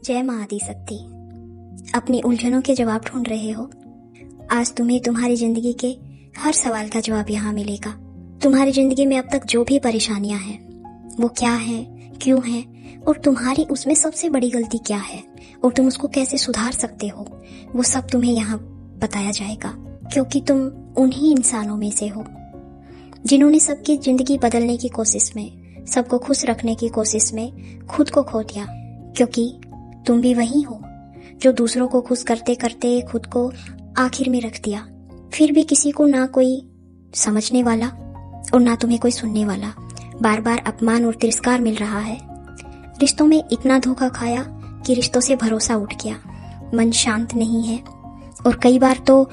जय माँ आदिशक्ति। अपनी उलझनों के जवाब ढूंढ रहे हो? आज तुम्हें तुम्हारी जिंदगी के हर सवाल का जवाब यहाँ मिलेगा। तुम्हारी जिंदगी में अब तक जो भी परेशानियां हैं वो क्या है, क्यों है और तुम्हारी उसमें सबसे बड़ी गलती क्या है और तुम उसको कैसे सुधार सकते हो, वो सब तुम्हें यहाँ बताया जाएगा। क्योंकि तुम उन्हीं इंसानों में से हो जिन्होंने सबकी जिंदगी बदलने की कोशिश में, सबको खुश रखने की कोशिश में खुद को खो दिया। क्योंकि तुम भी वही हो जो दूसरों को खुश करते करते खुद को आखिर में रख दिया। फिर भी किसी को ना कोई समझने वाला और ना तुम्हें कोई सुनने वाला। बार बार अपमान और तिरस्कार मिल रहा है। रिश्तों में इतना धोखा खाया कि रिश्तों से भरोसा उठ गया। मन शांत नहीं है और कई बार तो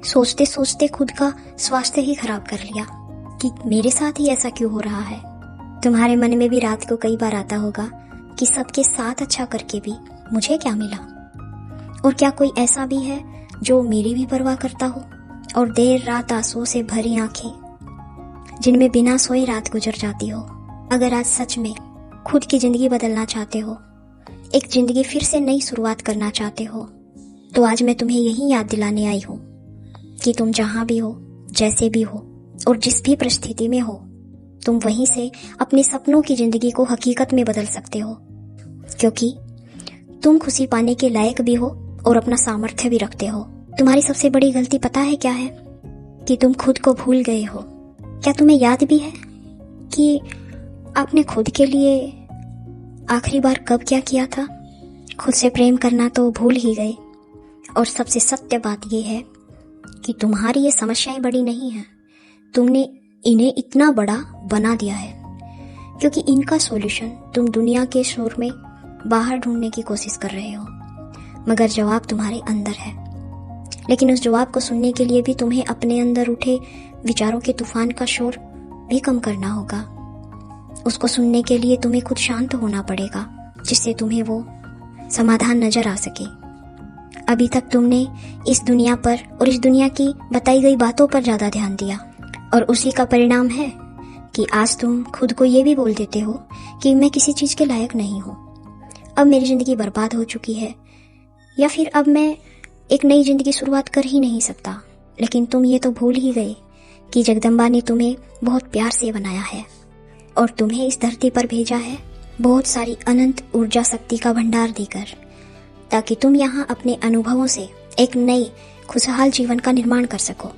सोचते सोचते खुद का स्वास्थ्य ही खराब कर लिया कि मेरे साथ ही ऐसा क्यों हो रहा है। तुम्हारे मन में भी रात को कई बार आता होगा कि सबके साथ अच्छा करके भी मुझे क्या मिला, और क्या कोई ऐसा भी है जो मेरी भी परवाह करता हो। और देर रात आंसुओं से भरी आंखें जिनमें बिना सोए रात गुजर जाती हो। अगर आज सच में खुद की जिंदगी बदलना चाहते हो, एक जिंदगी फिर से नई शुरुआत करना चाहते हो, तो आज मैं तुम्हें यही याद दिलाने आई हूँ कि तुम जहां भी हो, जैसे भी हो और जिस भी परिस्थिति में हो, तुम वहीं से अपने सपनों की जिंदगी को हकीकत में बदल सकते हो। क्योंकि तुम खुशी पाने के लायक भी हो और अपना सामर्थ्य भी रखते हो। तुम्हारी सबसे बड़ी गलती पता है क्या है? कि तुम खुद को भूल गए हो। क्या तुम्हें याद भी है कि आपने खुद के लिए आखिरी बार कब क्या किया था? खुद से प्रेम करना तो भूल ही गए। और सबसे सत्य बात यह है कि तुम्हारी ये समस्याएं बड़ी नहीं हैं, तुमने इन्हें इतना बड़ा बना दिया है। क्योंकि इनका सॉल्यूशन तुम दुनिया के शोर में बाहर ढूंढने की कोशिश कर रहे हो, मगर जवाब तुम्हारे अंदर है। लेकिन उस जवाब को सुनने के लिए भी तुम्हें अपने अंदर उठे विचारों के तूफान का शोर भी कम करना होगा। उसको सुनने के लिए तुम्हें खुद शांत होना पड़ेगा, जिससे तुम्हें वो समाधान नजर आ सके। अभी तक तुमने इस दुनिया पर और इस दुनिया की बताई गई बातों पर ज्यादा ध्यान दिया, और उसी का परिणाम है कि आज तुम खुद को ये भी बोल देते हो कि मैं किसी चीज के लायक नहीं हूँ, अब मेरी जिंदगी बर्बाद हो चुकी है, या फिर अब मैं एक नई जिंदगी शुरुआत कर ही नहीं सकता। लेकिन तुम ये तो भूल ही गए कि जगदम्बा ने तुम्हें बहुत प्यार से बनाया है और तुम्हें इस धरती पर भेजा है बहुत सारी अनंत ऊर्जा शक्ति का भंडार देकर, ताकि तुम यहाँ अपने अनुभवों से एक नई खुशहाल जीवन का निर्माण कर सको।